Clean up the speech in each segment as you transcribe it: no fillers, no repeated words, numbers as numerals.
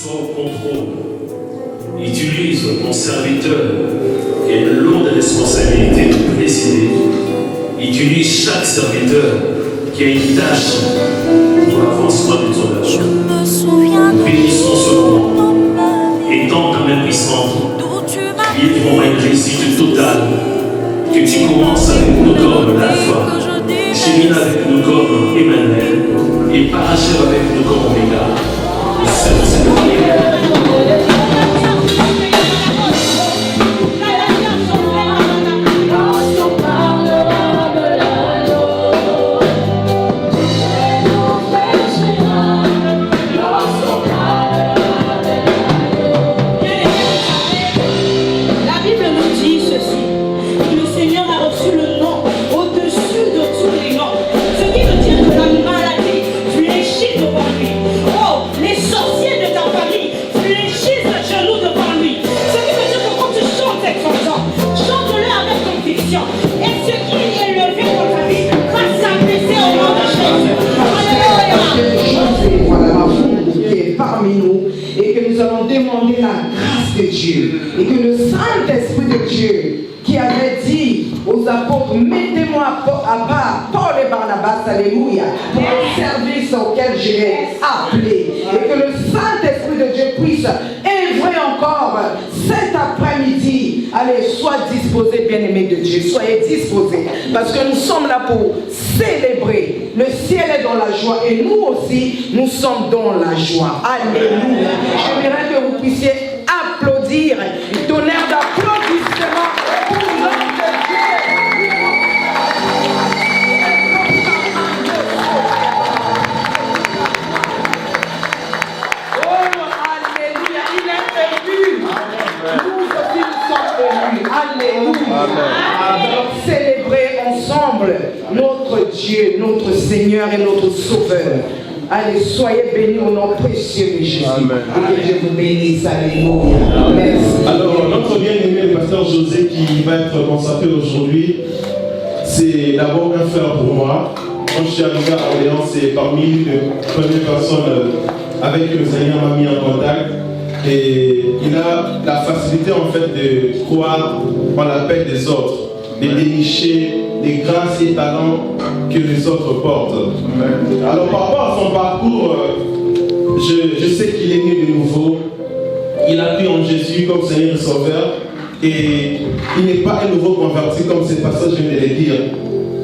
sois au contrôle. Utilise ton serviteur qui a une lourde responsabilité de présider. Utilise chaque serviteur qui a une tâche pour l'avancement de ton œuvre. Nous bénissons ce moment. Étant ta main puissante, livrons une réussite totale. Que tu commences avec nous comme l'alpha, chemine avec nous comme Emmanuel et parachève avec nous comme Oméga. C'est le prière. Demander la grâce de Dieu et que le Saint-Esprit de Dieu qui avait dit aux apôtres, mettez-moi à part Paul et Barnabas, alléluia, pour le service auquel je l'ai appelé, et que le Saint-Esprit de Dieu puisse œuvrer encore cet après-midi. Allez, sois disposés, bien-aimés de Dieu, soyez disposés, parce que nous sommes là pour célébrer. Le ciel est dans la joie et nous aussi, nous sommes dans la joie. Alléluia. J'aimerais que vous puissiez applaudir, tonnerre d'applaudissements pour l'homme de Dieu. Oh, alléluia, il est élu. Nous aussi, nous sommes élus. Alléluia. Alors, célébrer ensemble notre Dieu, notre Seigneur et notre Sauveur. Allez, soyez bénis au nom précieux de Jésus. Amen. Que Dieu vous bénisse. Alléluia. Merci. Alors, notre bien-aimé, le pasteur José, qui va être consacré aujourd'hui, c'est d'abord un frère pour moi. Quand je suis arrivé à Orléans, c'est parmi les premières personnes avec qui le Seigneur m'a mis en contact. Et il a la facilité en fait de croire en l'appel des autres, de dénicher des grâces et talents que les autres portent. Alors par rapport à son parcours, je sais qu'il est né de nouveau. Il a cru en Jésus comme Seigneur et Sauveur. Et il n'est pas un nouveau converti comme ces passages viennent de le dire.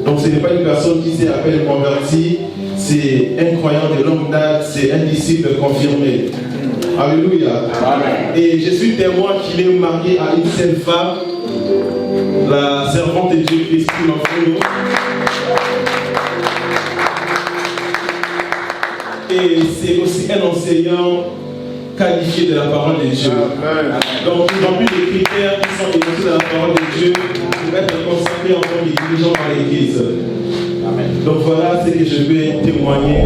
Donc ce n'est pas une personne qui s'est appelée converti, c'est un croyant de longue date, c'est un disciple confirmé. Alléluia. Amen. Et je suis témoin qu'il est marié à une seule femme, la servante de Dieu Christine Manfredo. Et c'est aussi un enseignant qualifié de la parole de Dieu. Amen. Donc ils ont plus de critères qui sont énoncés dans la parole de Dieu pour être consacrés en tant que dirigeant dans l'église. Amen. Donc voilà ce que je vais témoigner.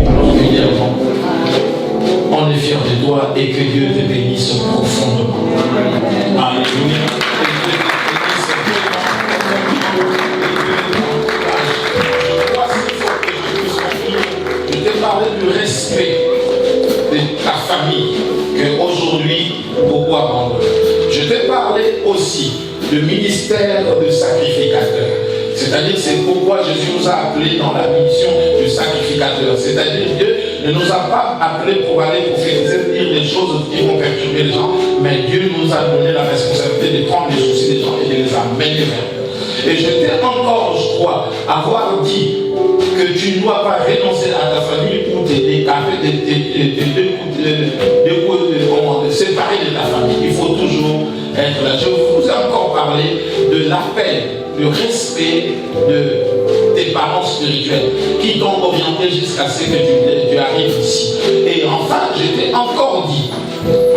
On est fiers de toi et que Dieu te bénisse profondément. Alléluia. Je t'ai parlé du respect de ta famille que aujourd'hui beaucoup abandonnent. Je t'ai parlé aussi du ministère de sacrificateur. C'est-à-dire c'est pourquoi Jésus nous a appelés dans la mission du sacrificateur. C'est-à-dire Dieu ne nous a pas appelés pour aller prophétiser, dire des choses qui vont perturber les gens, mais Dieu nous a donné la responsabilité de prendre les soucis des gens et de les amener vers eux. Et je t'ai encore, je crois, avoir dit que tu ne dois pas renoncer à ta famille pour t'aider, de séparer de ta famille. Il faut toujours être là. Je vous ai encore parlé de l'appel, du respect de tes parents spirituels qui t'ont orienté jusqu'à ce que tu arrives ici. Et enfin, je t'ai encore dit,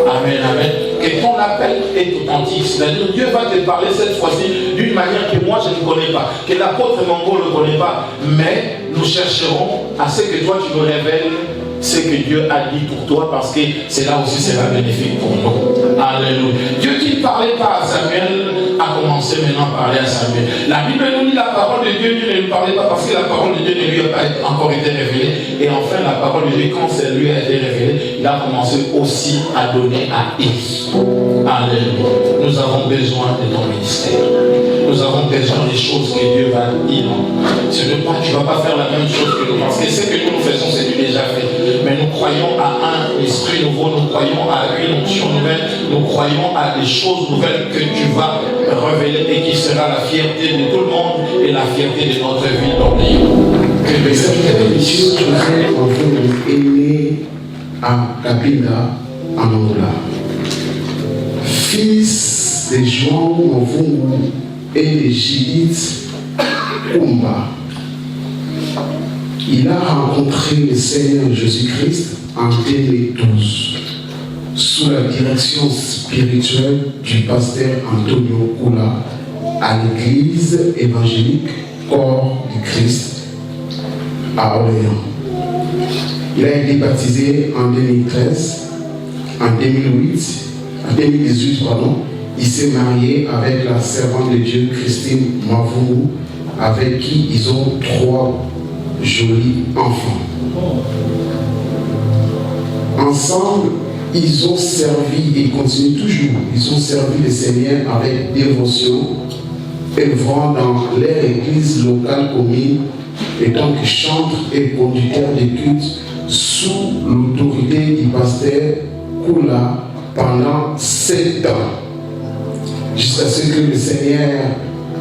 amen, amen, que ton appel est authentique. C'est-à-dire Dieu va te parler cette fois-ci d'une manière que moi je ne connais pas, que l'apôtre Mango ne connaît pas, mais nous chercherons à ce que toi tu nous révèles ce que Dieu a dit pour toi, parce que c'est là aussi c'est la bénéfique pour nous. Alléluia. Dieu qui ne parlait pas à Samuel a commencer maintenant à parler à Samuel. La Bible nous dit la parole de Dieu, Dieu ne lui parlait pas parce que la parole de Dieu ne lui a pas encore été révélée. Et enfin, la parole de Dieu, quand ça lui a été révélée, il a commencé aussi à donner à Élie. Alléluia. Nous avons besoin de ton ministère. Nous avons besoin des choses que Dieu va dire. Ce n'est pas, tu ne vas pas faire la même chose que nous, parce que ce que nous faisons, c'est déjà fait. Mais nous croyons à un esprit nouveau, nous croyons à une onction nouvelle, nous croyons à des choses nouvelles que tu vas révéler et qui sera la fierté de tout le monde et la fierté de notre vie d'Orléans. Le serviteur de Dieu, Joseph, est né à Kabinda, en Angola. Fils de João Mavungu et de Judith Kumba. Il a rencontré le Seigneur Jésus-Christ en 2012 sous la direction spirituelle du pasteur Antonio Kula à l'église évangélique Corps du Christ à Orléans. Il a été baptisé en 2013, en 2018, il s'est marié avec la servante de Dieu Christine Mavungu, avec qui ils ont 3 jolis enfants. Ensemble, ils ont servi et continuent toujours. Ils ont servi le Seigneur avec dévotion, œuvrant dans leur église locale commune, et donc chantre et conducteur de culte sous l'autorité du pasteur Kula pendant 7 ans, jusqu'à ce que le Seigneur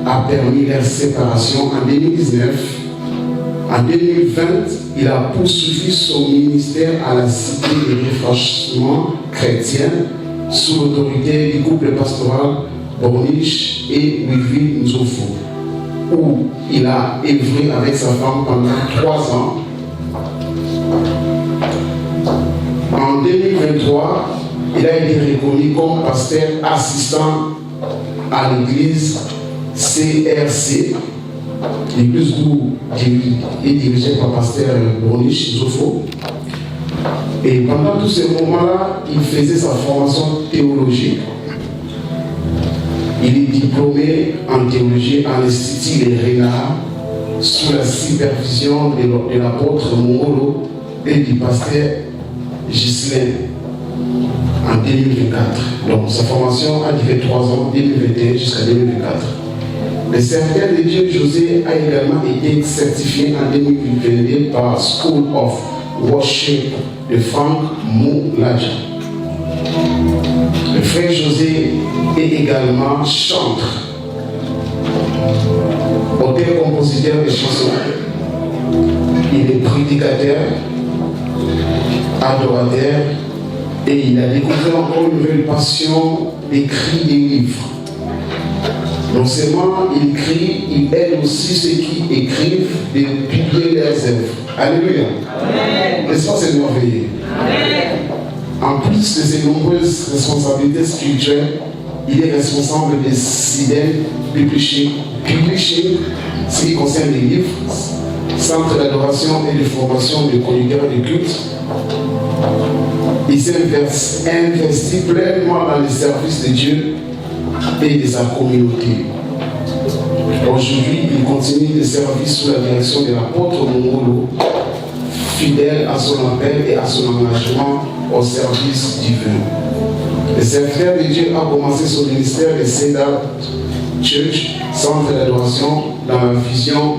a permis leur séparation en 2019. En 2020, il a poursuivi son ministère à la Cité de Refranchement chrétien sous l'autorité du couple pastoral Borniche et Wiville Nzofo, où il a œuvré avec sa femme pendant 3 ans. En 2023, il a été reconnu comme pasteur assistant à l'église CRC, l'église d'où est dirigée par pasteur Bronish Zofo. Et pendant tous ces moments-là, il faisait sa formation théologique. Il est diplômé en théologie à l'Institut de Renard sous la supervision de l'apôtre Mongolo et du pasteur Ghislain en 2024. Donc sa formation a duré 3 ans, 2021 jusqu'à 2024. Le serviteur de Dieu José a également été certifié en 2022 par School of Worship de Frank Moulaja. Le frère José est également chanteur, auteur-compositeur de chansons. Il est prédicateur, adorateur, et il a découvert encore une nouvelle passion d'écrire des livres. Non seulement il écrit, il aide aussi ceux qui écrivent de publier leurs œuvres. Alléluia. N'est-ce pas, c'est merveilleux? En plus de ses nombreuses responsabilités spirituelles, il est responsable des CIDEL Publishing, ce qui concerne les livres, centre d'adoration et de formation de conducteurs de culte. Il s'est investi pleinement dans le service de Dieu et de sa communauté. Aujourd'hui, il continue de servir sous la direction de l'apôtre Mongolo, fidèle à son appel et à son engagement au service divin. Le serviteur de Dieu a commencé son ministère de Cedar Church, centre d'adoration, dans la vision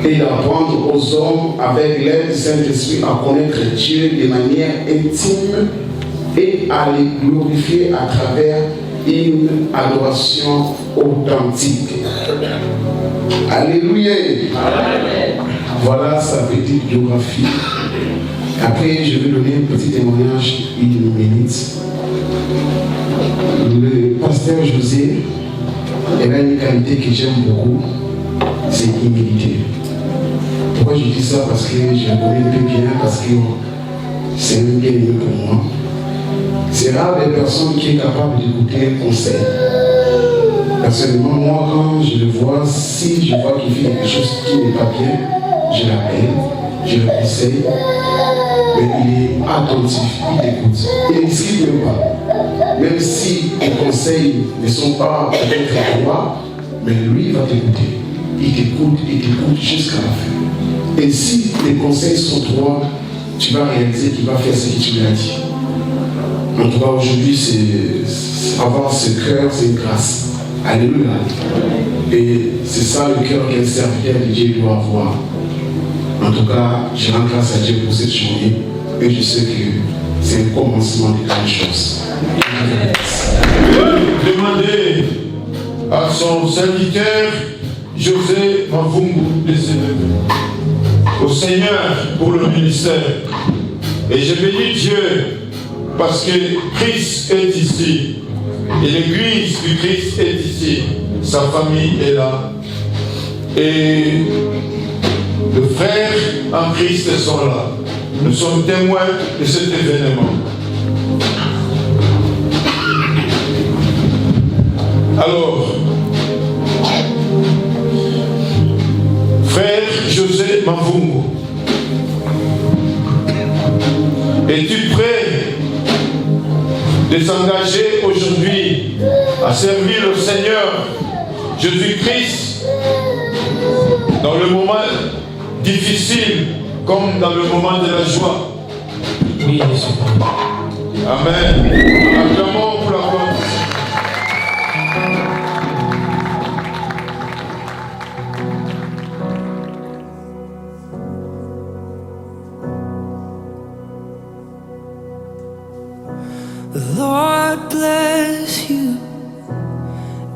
et d'apprendre aux hommes, avec l'aide du Saint-Esprit, à connaître Dieu de manière intime et à les glorifier à travers une adoration authentique. Alléluia. Amen. Voilà sa petite biographie. Après, je vais donner un petit témoignage, 1 minute. Le pasteur José, il a une qualité que j'aime beaucoup, c'est l'humilité. Pourquoi je dis ça? Parce que je le connais un peu bien, parce que c'est un bien aimé pour moi. C'est rare des personnes qui sont capables d'écouter un conseil. Personnellement, moi, quand je le vois, si je vois qu'il fait quelque chose qui n'est pas bien, je l'appelle, je le conseille, mais il est attentif, il écoute. Il ne discute même pas. même si tes conseils ne sont pas peut-être droits, mais lui va t'écouter. Il t'écoute jusqu'à la fin. Et si les conseils sont droits, tu vas réaliser qu'il va faire ce que tu lui as dit. En tout cas, aujourd'hui, avoir ce cœur, c'est une grâce. Alléluia. Et c'est ça le cœur qu'un serviteur de Dieu doit avoir. En tout cas, je rends grâce à Dieu pour cette journée. Et je sais que c'est un commencement de grandes choses. Demandez à son serviteur José Mavungu de se lever. Au Seigneur pour le ministère. Et je bénis Dieu parce que Christ est ici. Et l'église du Christ est ici. Sa famille est là. Et les frères en Christ sont là. Nous sommes témoins de cet événement. Alors, frère José Mavungu, es-tu prêt de s'engager aujourd'hui à servir le Seigneur Jésus-Christ dans le moment difficile comme dans le moment de la joie? Oui, je suis prêt. Amen. Acclamons pour la gloire. The Lord bless you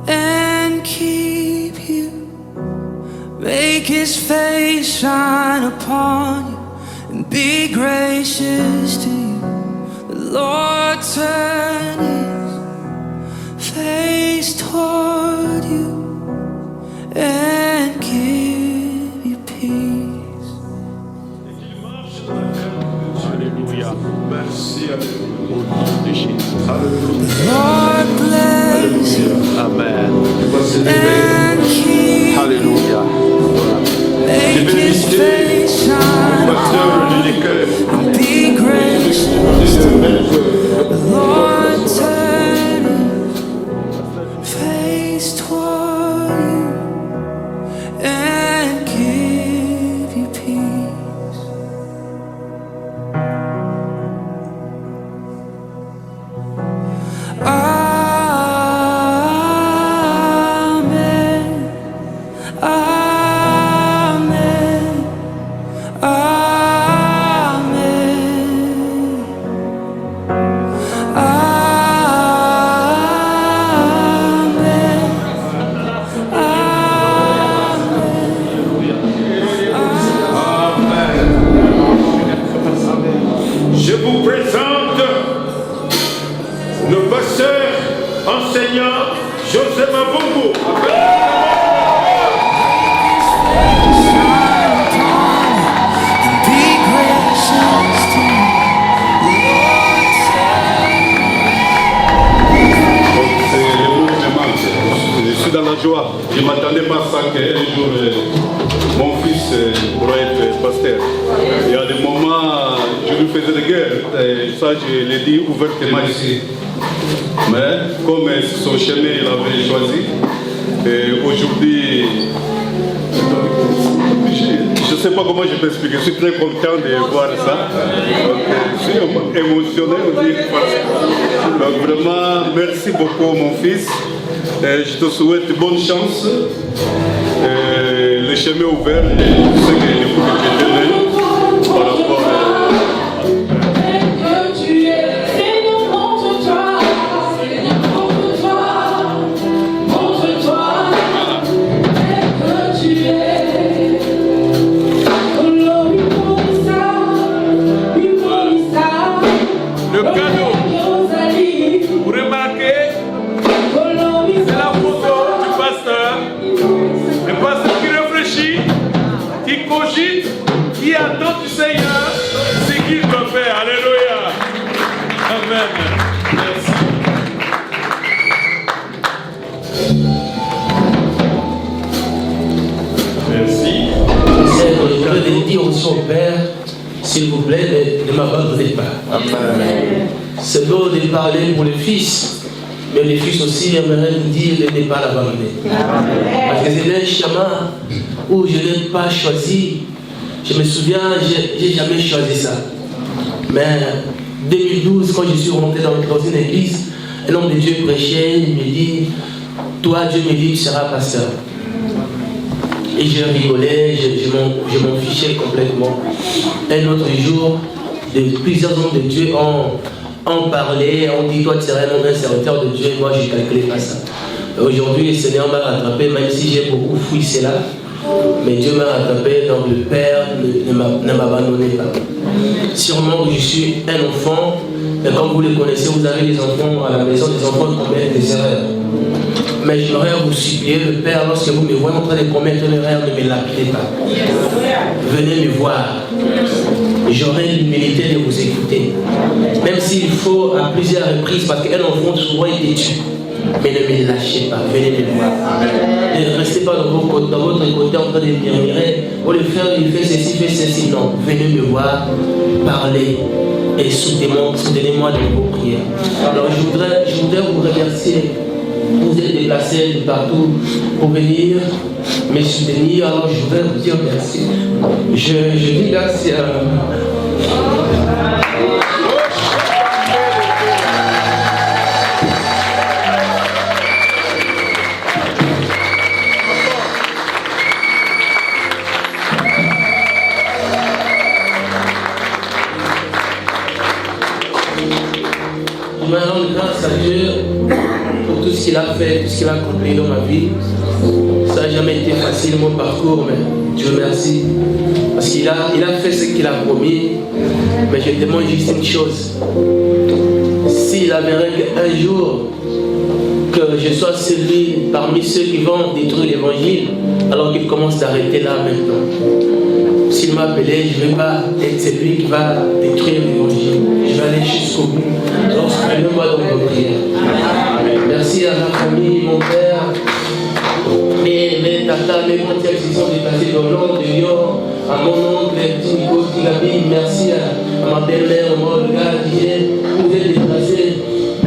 and keep you. Make His face shine upon you and be gracious to you. The Lord turn His face toward you and give you peace. Alléluia. Merci à Dieu. The Lord bless you Amen. and keep Alléluia. Make His face shine upon you and be gracious. The Lord turn His face toward you and give you peace. Je vous présente le pasteur enseignant José Mavungu. Be gracious to Je suis dans la joie. Je ne m'attendais pas à ça qu'un jour mon fils pourrait être pasteur. Il y a des moments, je lui faisais de guerre. Et ça, je l'ai dit ouvertement ici. Mais comme son chemin, il avait choisi. Et aujourd'hui, je ne sais pas comment je peux expliquer. Je suis très content de voir ça. Donc, je suis émotionné aussi. Donc vraiment, merci beaucoup mon fils. Je te souhaite bonne chance. Le chemin ouvert, je sais qu'il faut que tu aies par rapport à... Le cadeau, vous remarquez, c'est la photo du pasteur. Le pasteur qui réfléchit, qui cogite, qui attend du Seigneur ce qu'il doit faire. Alléluia. Amen. Merci. Je voudrais dire aussi au Père, s'il vous plaît, ne m'abandonnez pas. C'est beau de parler pour les fils, mais les fils aussi aimeraient nous dire de ne pas l'abandonner. Parce que c'est un chemin où je n'ai pas choisi. Je me souviens, je n'ai jamais choisi ça. Mais 2012, quand je suis rentré dans une église, un homme de Dieu prêchait, il me dit, toi Dieu me dit, tu seras pasteur. Et je rigolais, je m'en fichais complètement. Un autre jour, plusieurs hommes de Dieu ont parlé, ont dit, toi tu seras un serviteur de Dieu, moi je ne calculais pas ça. Aujourd'hui, le Seigneur m'a rattrapé, même si j'ai beaucoup fouillé cela, mais Dieu m'a rattrapé, donc le Père ne m'abandonnait pas. Sûrement que je suis un enfant, mais comme vous le connaissez, vous avez des enfants à la maison, des enfants qui commettent des erreurs. Mais j'aimerais vous supplier, le Père, lorsque vous me voyez en train de commettre une erreur, ne me lapidez pas. Venez me voir. J'aurai l'humilité de vous écouter. Même s'il faut à plusieurs reprises, parce qu'un enfant souvent il est tué. Mais ne me lâchez pas, venez me voir. Ne restez pas dans votre côté en train de murmurer. Oh, le frère, il fait ceci. Non, venez me voir, parlez et soutenez-moi dans vos prières. Alors je voudrais vous remercier. Vous êtes déplacés de partout pour venir me soutenir. Alors je voudrais vous dire merci. Je dis merci à... Je me rends grâce à Dieu pour tout ce qu'il a fait, tout ce qu'il a accompli dans ma vie. Ça n'a jamais été facile mon parcours, mais Dieu merci. Parce qu'il a fait ce qu'il a promis. Mais je demande juste une chose. S'il avait un jour que je sois celui parmi ceux qui vont détruire l'évangile, alors qu'il commence d'arrêter là maintenant. S'il m'a appelé, je ne vais pas être celui qui va détruire l'évangile. Je vais aller jusqu'au bout. Alors, souvenez-moi dans vos prières. Merci à ma famille, mon père, mes tatas, mes grands qui sont déplacés dans l'ordre de Lyon, à mon oncle, petit Nico, Gabi. Merci à ma belle-mère, mon gars, vous êtes déplacés.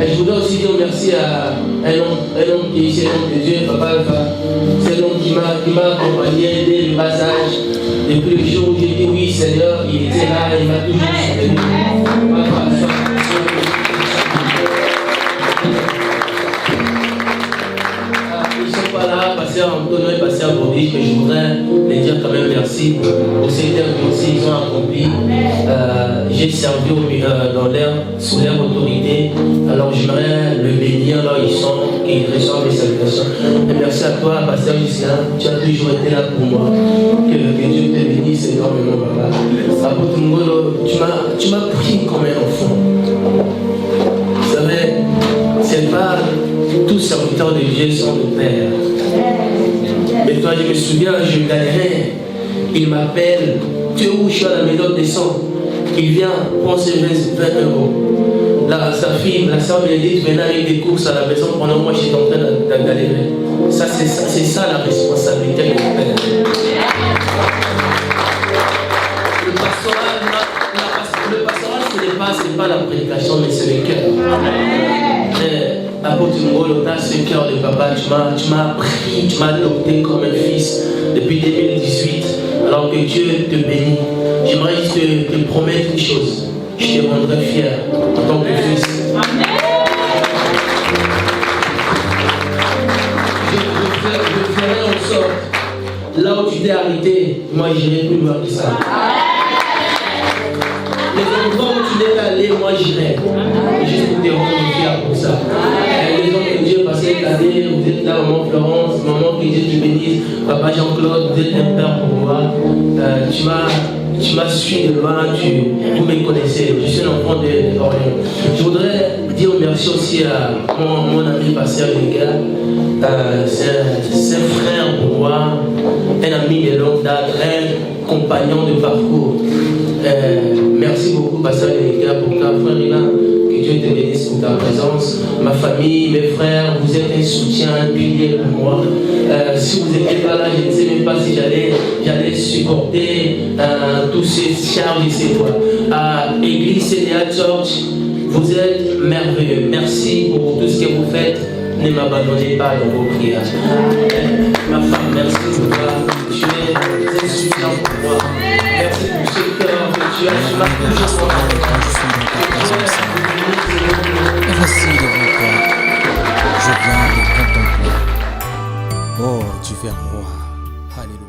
Et je voudrais aussi dire merci à un homme qui est ici, un homme de Dieu, Papa Alpha. C'est un homme qui m'a accompagné dès le bas âge. Depuis le jour où j'ai dit oui, Seigneur, il était là, il m'a toujours soutenu. Ils ne sont pas là, pasteur Antonio et pasteur Bobby, mais je voudrais les dire quand même merci au secteur aussi, ils ont accompli. J'ai servi sous leur autorité, alors j'aimerais le bénir là où ils sont, qu'ils reçoivent mes salutations. Et merci à toi, pasteur Gislain, tu as toujours été là pour moi. Que Dieu te bénisse énormément, papa. Apôtre Ngolo, tu m'as pris comme un enfant. Vous savez, c'est pas tous serviteurs de Dieu sont de père. Mais toi, je me souviens, je galérais. Il m'appelle, tu es où? Je suis à la maison, descends. Il vient, prend ses 20 euros. Là, sa fille, la sœur Bénédicte, venait avec des courses à la maison pendant moi, j'étais en train de galérer. Ça, c'est ça la responsabilité de mon père. Le pastoral, ce n'est pas la prédication, mais c'est le cœur. Apôtre Ngolo, dans ce cœur de papa, tu m'as appris, tu m'as adopté comme un fils depuis 2018, alors que Dieu te bénit. J'aimerais juste te promettre une chose, je te rendrai fier en tant que fils. Je ferai en sorte, là où tu t'es arrêté, moi j'irai plus loin que ça. Les endroits où tu n'es pas allé, moi j'irai. Juste pour te rendre fier pour ça. Les gens que Dieu passé cette année, vous êtes là, maman Florence, maman que Dieu te bénisse, papa Jean-Claude, vous êtes un père pour moi. Tu m'as suivi de loin, vous me connaissez, je suis un enfant d'Orient. Je voudrais dire merci aussi à mon ami pasteur Léga. C'est un frère pour moi, un ami de longue date, un compagnon de parcours. Merci beaucoup, pasteur Léga, pour ta frère là, que Dieu te bénisse. pour ta présence. Ma famille, mes frères, vous êtes un soutien, un pilier pour moi. Si vous n'étiez pas là, je ne sais même pas si j'allais supporter tous ces charges et ces poids. Église CDA Church, vous êtes merveilleux. Merci pour tout ce que vous faites. Ne m'abandonnez pas dans vos prières. Ma femme, merci pour toi. Tu es insuffisant pour moi. Merci pour ce cœur que tu as. Tu m'as toujours Et voici devant toi, je viens de contempler. Oh, tu es roi. Alléluia.